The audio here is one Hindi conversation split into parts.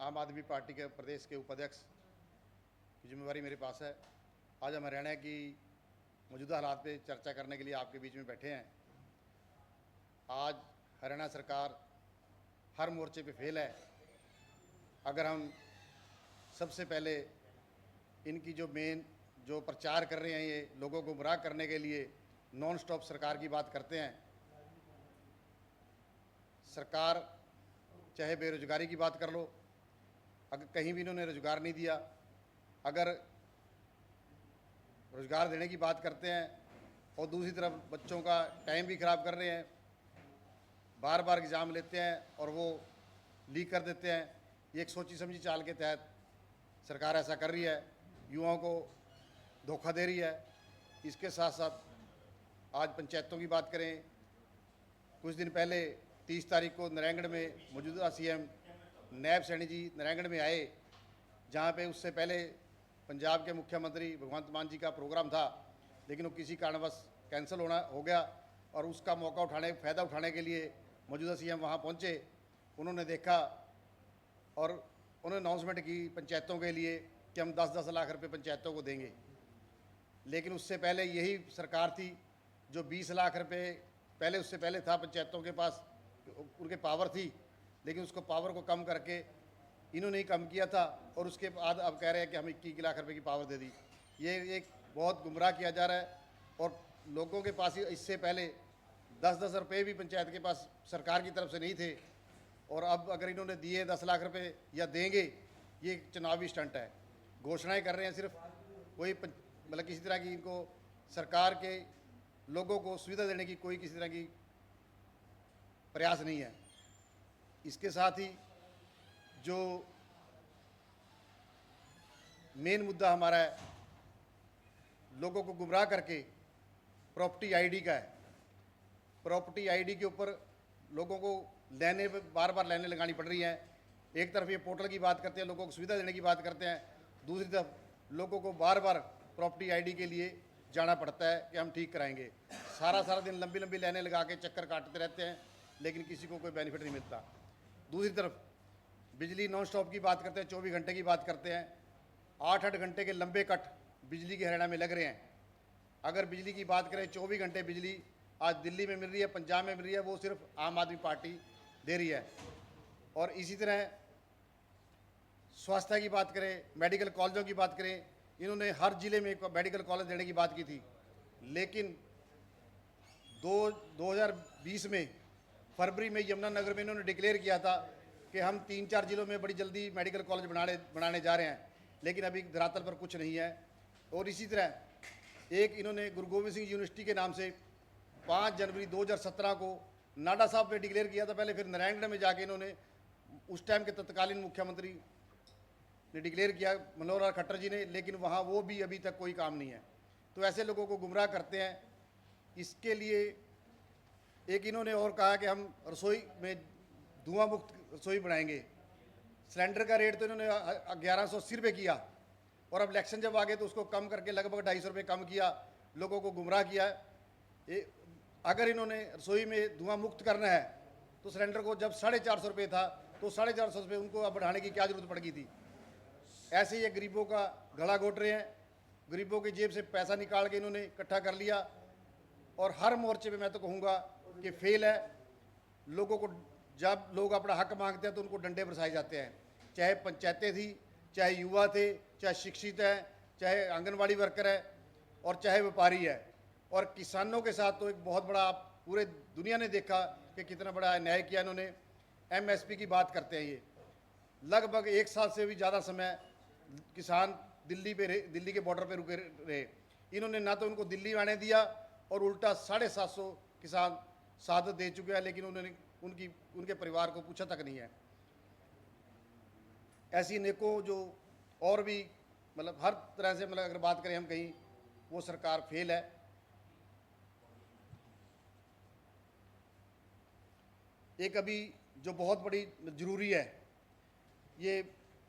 आम आदमी पार्टी के प्रदेश के उपाध्यक्ष की जिम्मेवारी मेरे पास है। आज हम हरियाणा की मौजूदा हालात पे चर्चा करने के लिए आपके बीच में बैठे हैं। आज हरियाणा सरकार हर मोर्चे पे फेल है। अगर हम सबसे पहले इनकी जो प्रचार कर रहे हैं, ये लोगों को गुमराह करने के लिए नॉन स्टॉप सरकार की बात करते हैं। सरकार चाहे बेरोजगारी की बात कर लो, अगर कहीं भी इन्होंने रोजगार नहीं दिया। अगर रोजगार देने की बात करते हैं और दूसरी तरफ बच्चों का टाइम भी ख़राब कर रहे हैं, बार बार एग्ज़ाम लेते हैं और वो लीक कर देते हैं। ये एक सोची समझी चाल के तहत सरकार ऐसा कर रही है, युवाओं को धोखा दे रही है। इसके साथ साथ आज पंचायतों की बात करें, कुछ दिन पहले 30 तारीख को नारायणगढ़ में मौजूदा सीएम नायब सैनी जी नारायणगढ़ में आए, जहाँ पे उससे पहले पंजाब के मुख्यमंत्री भगवंत मान जी का प्रोग्राम था, लेकिन वो किसी कारणवश कैंसिल हो गया। और उसका फ़ायदा उठाने के लिए मौजूदा सीएम वहाँ पहुँचे। उन्होंने देखा और उन्होंने अनाउंसमेंट की पंचायतों के लिए कि हम 10-10 लाख रुपए पंचायतों को देंगे। लेकिन उससे पहले यही सरकार थी जो 20 लाख रुपए पहले उससे पहले था पंचायतों के पास, उनके पावर थी, लेकिन उसको पावर को कम करके इन्होंने ही कम किया था। और उसके बाद अब कह रहे हैं कि हम 21 लाख रुपए की पावर दे दी। ये एक बहुत गुमराह किया जा रहा है। और लोगों के पास इससे पहले 10-10 रुपये भी पंचायत के पास सरकार की तरफ से नहीं थे, और अब अगर इन्होंने दिए 10 लाख रुपए या देंगे, ये एक चुनावी स्टंट है। घोषणाएं कर रहे हैं सिर्फ, कोई मतलब किसी तरह की इनको सरकार के लोगों को सुविधा देने की कोई किसी तरह की प्रयास नहीं है। इसके साथ ही जो मेन मुद्दा हमारा है, लोगों को गुमराह करके प्रॉपर्टी आईडी का है। प्रॉपर्टी आईडी के ऊपर लोगों को बार बार लाइनें लगानी पड़ रही हैं। एक तरफ ये पोर्टल की बात करते हैं, लोगों को सुविधा देने की बात करते हैं, दूसरी तरफ लोगों को बार बार प्रॉपर्टी आईडी के लिए जाना पड़ता है कि हम ठीक कराएंगे। सारा दिन लंबी लंबी लाइनें लगा के चक्कर काटते रहते हैं, लेकिन किसी को कोई बेनिफिट नहीं मिलता। दूसरी तरफ बिजली नॉन स्टॉप की बात करते हैं, 24 घंटे की बात करते हैं। 8-8 घंटे के लंबे कट बिजली के हरियाणा में लग रहे हैं। अगर बिजली की बात करें, 24 घंटे बिजली आज दिल्ली में मिल रही है, पंजाब में मिल रही है, वो सिर्फ आम आदमी पार्टी दे रही है। और इसी तरह स्वास्थ्य की बात करें, मेडिकल कॉलेजों की बात करें, इन्होंने हर ज़िले में एक मेडिकल कॉलेज देने की बात की थी। लेकिन 2020 में फरवरी में यमुनानगर में इन्होंने डिक्लेयर किया था कि हम 3-4 ज़िलों में बड़ी जल्दी मेडिकल कॉलेज बनाने जा रहे हैं, लेकिन अभी धरातल पर कुछ नहीं है। और इसी तरह एक इन्होंने गुरु गोविंद सिंह यूनिवर्सिटी के नाम से 5 जनवरी 2017 को नाडा साहब ने डिक्लेयर किया था पहले, फिर नारायणगढ़ में जाके इन्होंने उस टाइम के तत्कालीन मुख्यमंत्री ने डिक्लेयर किया, मनोहर लाल खट्टर जी ने, लेकिन वहाँ वो भी अभी तक कोई काम नहीं है। तो ऐसे लोगों को गुमराह करते हैं। इसके लिए एक इन्होंने और कहा कि हम रसोई में धुआं मुक्त रसोई बनाएंगे। सिलेंडर का रेट तो इन्होंने 1180 रुपये किया, और अब इलेक्शन जब आ गए तो उसको कम करके लगभग 250 रुपये कम किया, लोगों को गुमराह किया। अगर इन्होंने रसोई में धुआं मुक्त करना है तो सिलेंडर को जब 450 रुपये था तो 450 रुपये उनको अब बढ़ाने की क्या जरूरत पड़ गई थी। ऐसे ही गरीबों का गला घोट रहे हैं। गरीबों की जेब से पैसा निकाल के इन्होंने इकट्ठा कर लिया, और हर मोर्चे पे मैं तो कहूँगा कि फेल है। लोगों को जब लोग अपना हक मांगते हैं तो उनको डंडे बरसाए जाते हैं, चाहे पंचायतें थी, चाहे युवा थे, चाहे शिक्षित हैं, चाहे आंगनवाड़ी वर्कर है, और चाहे व्यापारी है। और किसानों के साथ तो एक बहुत बड़ा, पूरे दुनिया ने देखा कि कितना बड़ा अन्याय किया इन्होंने। एमएसपी की बात करते हैं, ये लगभग 1 साल से भी ज़्यादा समय किसान दिल्ली के बॉर्डर पे रुके रहे। इन्होंने ना तो उनको दिल्ली आने दिया, और उल्टा 750 किसान शहादत दे चुके हैं, लेकिन उन्होंने उनके परिवार को पूछा तक नहीं है। ऐसी नेको जो और भी मतलब हर तरह से मतलब अगर बात करें हम कहीं, वो सरकार फेल है। एक अभी जो बहुत बड़ी ज़रूरी है, ये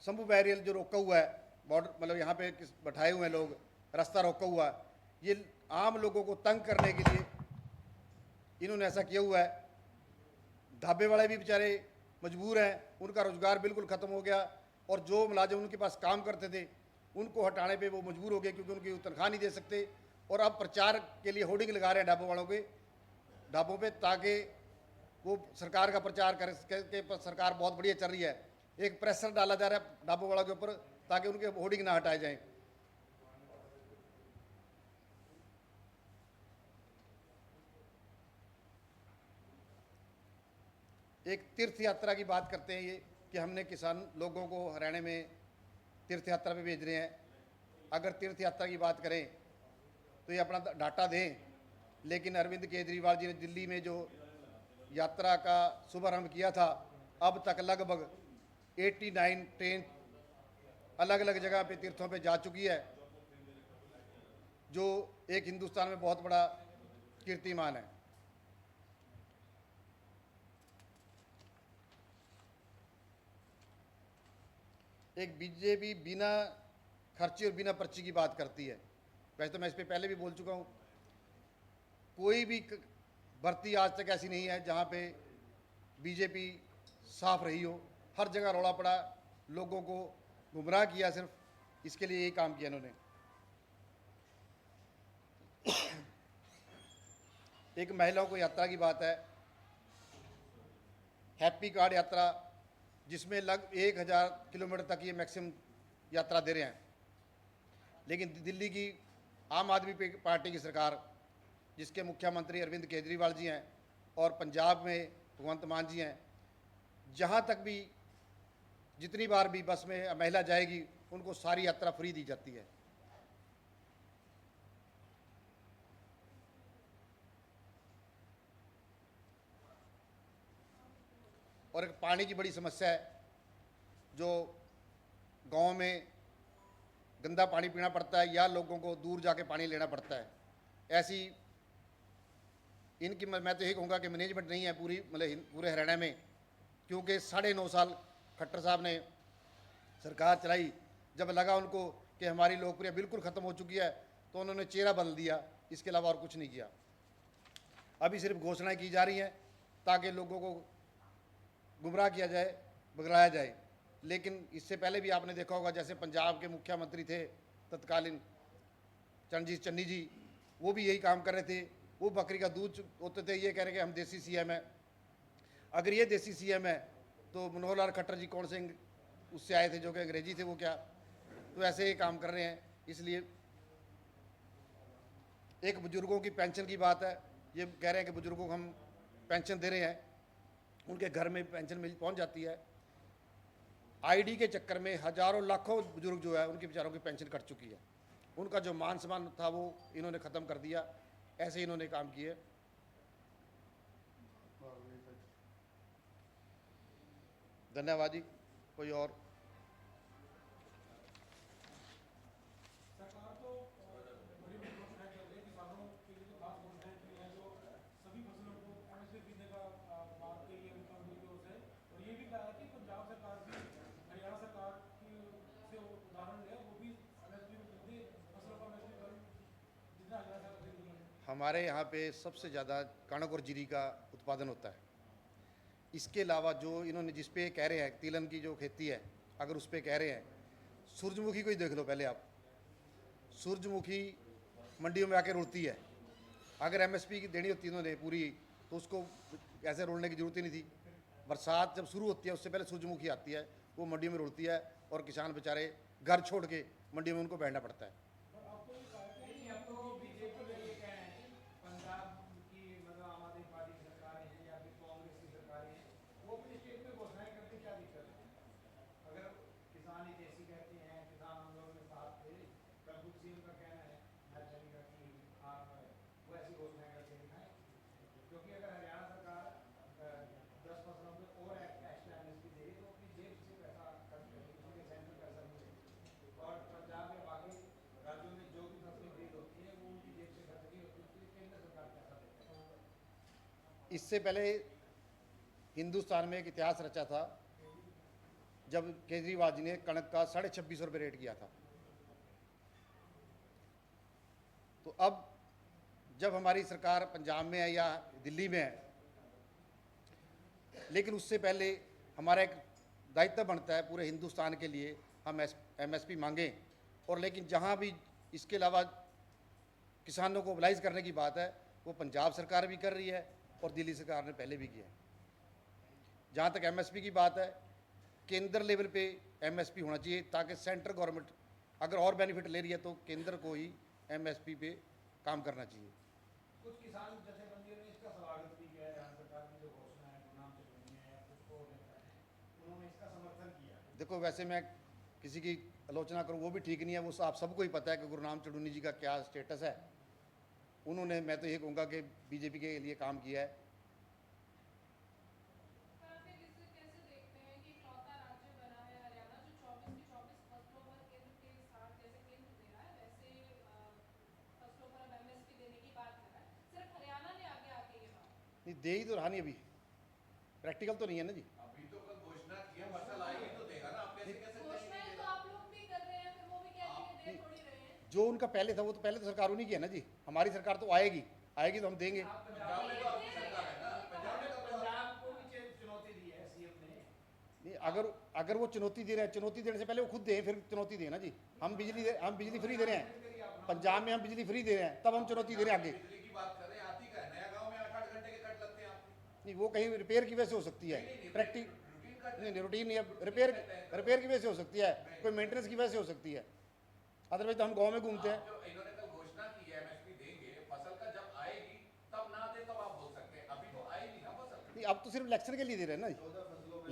शंभू बैरियल जो रोका हुआ है बॉर्डर, मतलब यहाँ पे बैठाए हुए हैं लोग, रास्ता रोका हुआ है, ये आम लोगों को तंग करने के लिए इन्होंने ऐसा किया हुआ है। ढाबे वाले भी बेचारे मजबूर हैं, उनका रोज़गार बिल्कुल ख़त्म हो गया और जो मुलाजिम उनके पास काम करते थे उनको हटाने पे वो मजबूर हो गए क्योंकि उनकी तनख्वाह नहीं दे सकते। और अब प्रचार के लिए होर्डिंग लगा रहे हैं ढाबों वालों के ढाबों पे, ताकि वो सरकार का प्रचार करें कि सरकार बहुत बढ़िया चल रही है। एक प्रेशर डाला जा रहा है ढाबों वालों के ऊपर ताकि उनके होर्डिंग ना हटाए जाएं। एक तीर्थ यात्रा की बात करते हैं ये कि हमने किसान लोगों को हरियाणा में तीर्थ यात्रा पे भेज रहे हैं। अगर तीर्थ यात्रा की बात करें तो ये अपना डाटा दें, लेकिन अरविंद केजरीवाल जी ने दिल्ली में जो यात्रा का शुभारंभ किया था, अब तक लगभग 89 ट्रेन अलग अलग जगह पे तीर्थों पे जा चुकी है, जो एक हिंदुस्तान में बहुत बड़ा कीर्तिमान है। एक बीजेपी बिना खर्ची और बिना पर्ची की बात करती है। वैसे तो मैं इस पर पहले भी बोल चुका हूँ, कोई भी भर्ती आज तक ऐसी नहीं है जहाँ पे बीजेपी साफ रही हो। हर जगह रौला पड़ा, लोगों को गुमराह किया, सिर्फ इसके लिए यही काम किया इन्होंने। एक महिलाओं को यात्रा की बात है, हैप्पी कार्ड यात्रा, जिसमें लगभग 1000 किलोमीटर तक ये मैक्सिमम यात्रा दे रहे हैं। लेकिन दिल्ली की आम आदमी पार्टी की सरकार, जिसके मुख्यमंत्री अरविंद केजरीवाल जी हैं और पंजाब में भगवंत मान जी हैं, जहाँ तक भी जितनी बार भी बस में महिला जाएगी उनको सारी यात्रा फ्री दी जाती है। और एक पानी की बड़ी समस्या है, जो गांव में गंदा पानी पीना पड़ता है या लोगों को दूर जाके पानी लेना पड़ता है। ऐसी इनकी मैं तो यही कहूँगा कि मैनेजमेंट नहीं है पूरे हरियाणा में, क्योंकि 9.5 साल खट्टर साहब ने सरकार चलाई। जब लगा उनको कि हमारी लोकप्रियता बिल्कुल ख़त्म हो चुकी है तो उन्होंने चेहरा बदल दिया, इसके अलावा और कुछ नहीं किया। अभी सिर्फ घोषणाएं की जा रही हैं ताकि लोगों को गुमराह किया जाए, बगलाया जाए। लेकिन इससे पहले भी आपने देखा होगा, जैसे पंजाब के मुख्यमंत्री थे तत्कालीन चरणजीत चन्नी जी, वो भी यही काम कर रहे थे। वो बकरी का दूध होते थे, ये कह रहे कि हम देसी सीएम हैं। अगर ये देसी सीएम है तो मनोहर लाल खट्टर जी कौन से उससे आए थे जो कि अंग्रेजी थे, वो क्या? तो ऐसे ही काम कर रहे हैं। इसलिए एक बुजुर्गों की पेंशन की बात है, ये कह रहे हैं कि बुजुर्गों को हम पेंशन दे रहे हैं, उनके घर में पेंशन मिल पहुंच जाती है। आईडी के चक्कर में हजारों लाखों बुजुर्ग जो है उनके बेचारों की पेंशन कट चुकी है। उनका जो मान सम्मान था वो इन्होंने ख़त्म कर दिया। ऐसे इन्होंने काम किए। धन्यवाद जी। कोई और? सरकार तो बड़ी बड़ी घोषणाएं कर रही है, किसानों के लिए तो खास घोषणाएं की है, जो सभी फसलों को एमएसपी देने का बात कही है मुख्यमंत्री की ओर से। और ये भी कहा है कि पंजाब सरकार भी हरियाणा सरकार की से उदाहरण है, वो भी एमएसपी में खरीदे फसलों का एमएसपी पर जितना हरियाणा सरकार खरीद रही है। हमारे यहाँ पे सबसे ज़्यादा कणक और जीरी का उत्पादन होता है। इसके अलावा जो इन्होंने जिस पे कह रहे हैं तिलहन की जो खेती है, अगर उस पर कह रहे हैं, सूरजमुखी को ही देख लो पहले आप। सूरजमुखी मंडियों में आके रुलती है। अगर एमएसपी की देनी होती इन्होंने पूरी, तो उसको ऐसे रोलने की जरूरत ही नहीं थी। बरसात जब शुरू होती है उससे पहले सूरजमुखी आती है, वो मंडियों में रुलती है और किसान बेचारे घर छोड़ के मंडियों में उनको बैठना पड़ता है। इससे पहले हिंदुस्तान में एक इतिहास रचा था जब केजरीवाल जी ने कणक का 2650 रुपये रेट किया था। तो अब जब हमारी सरकार पंजाब में है या दिल्ली में है, लेकिन उससे पहले हमारा एक दायित्व बनता है पूरे हिंदुस्तान के लिए हम MSP मांगें, और लेकिन जहाँ भी इसके अलावा किसानों को मोबिलाइज करने की बात है वो पंजाब सरकार भी कर रही है और दिल्ली सरकार ने पहले भी किया है। जहाँ तक MSP की बात है, केंद्र लेवल पे MSP होना चाहिए ताकि सेंट्रल गवर्नमेंट अगर और बेनिफिट ले रही है तो केंद्र को ही MSP पे काम करना चाहिए। कुछ किसान जथेबंदियों ने इसका स्वागत भी किया है, यहाँ सरकार की जो घोषणा है गुरनाम चटनी है या कुछ और रहता है, उन्होंने इसका समर्थन किया है। देखो, वैसे मैं किसी की आलोचना करूं वो भी ठीक नहीं है, वो आप सबको ही पता है कि गुरनाम चढ़ूनी जी का क्या स्टेटस है। उन्होंने, मैं तो ये कहूँगा कि बीजेपी के लिए काम किया है। नहीं, दे ही तो रहा नहीं, अभी प्रैक्टिकल तो नहीं है ना जी। अभी तो कल घोषणा की है, फसल आएगी तो देगा ना। आप कैसे कह सकते हैं कि नहीं तो आप लोग भी कर रहे हैं, फिर वो भी कह रहे हैं दे थोड़ी रहे हैं। जो उनका पहले था वो तो पहले तो सरकार उन्हीं की है ना जी। हमारी सरकार तो आएगी तो हम देंगे। पंजाब में तो आपकी सरकार है ना। पंजाब में तो पंजाब को भी चुनौती दी है सीएम ने। नहीं, अगर वो चुनौती दे रहे हैं, चुनौती देने से पहले वो खुद दें, फिर चुनौती दें ना जी। हम बिजली फ्री दे रहे हैं, पंजाब में हम बिजली फ्री दे रहे हैं, तब हम चुनौती दे रहे हैं आगे। बिजली की बात कर रहे हैं, आती का है नया गांव में 8-8 घंटे के कट लगते हैं आपके। नहीं, वो कहीं रिपेयर की वजह से हो सकती है, प्रैक्टिक नहीं, रूटीन नहीं, रिपेयर की वजह से हो सकती है, कोई मेंटेनेंस की वजह से हो सकती है, अदरवाइज तो हम गाँव में घूमते हैं। जो इन्होंने कल घोषणा की है MSP देंगे, फसल का जब आएगी तब ना दे तब आप बोल सकते हैं, अभी तो आई नहीं ना फसल। नहीं, अब तो सिर्फ इलेक्शन के लिए दे रहे हैं ना जी,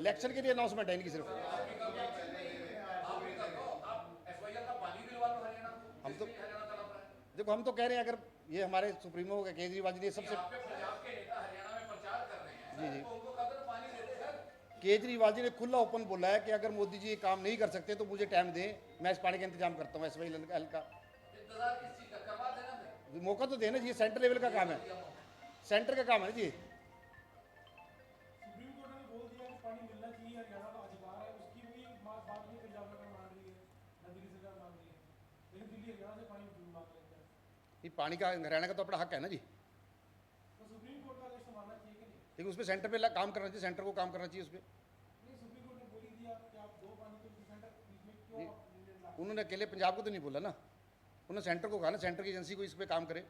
इलेक्शन के लिए अनाउंसमेंट है इनकी सिर्फ। आप भी कर दो, आप SYL का पानी दिलवा दो हरियाणा को, हम तो जिसके लिए हरियाणा तड़प रहा है। देखो, हम तो कह रहे हैं, अगर ये हमारे सुप्रीमो केजरीवाल जी ने सबसे, आप पे पंजाब के नेता हरियाणा में प्रचार कर रहे हैं, जी। तो उनको कदर पानी दे दे सर। केजरीवाल जी ने खुला ओपन बोला है कि अगर मोदी जी ये काम नहीं कर सकते तो मुझे टाइम दें, मैं इस पानी का इंतजाम करता हूँ। SYL का इंतजार किस चीज का, करवा देना फिर। मौका तो देना जी, ये सेंटर लेवल का काम है, सेंटर का काम है जी। सुप्रीम कोर्ट ने बोल दिया कि पानी मिलना चाहिए, हरियाणा का अधिकार है, उसकी भी बात नहीं पंजाब सरकार मान रही है, ना दिल्ली सरकार मान रही है, लेकिन दिल्ली हरियाणा से पानी मांग लेता है। ये पानी का हरियाणा का तो अपना हक है ना जी, तो सुप्रीम कोर्ट का आदेश तो मानना चाहिए कि नहीं? लेकिन उस पर सेंटर पे काम करना चाहिए, सेंटर को काम करना चाहिए उस पर। नहीं, सुप्रीम कोर्ट ने बोल ही दिया कि आप दो पानी, तो सेंटर बीच में क्यों आप निर्णय ला रहे हैं? उन्होंने अकेले पंजाब को तो नहीं बोला ना, उन्होंने सेंटर को कहा ना, सेंटर की एजेंसी को इस पर काम करे।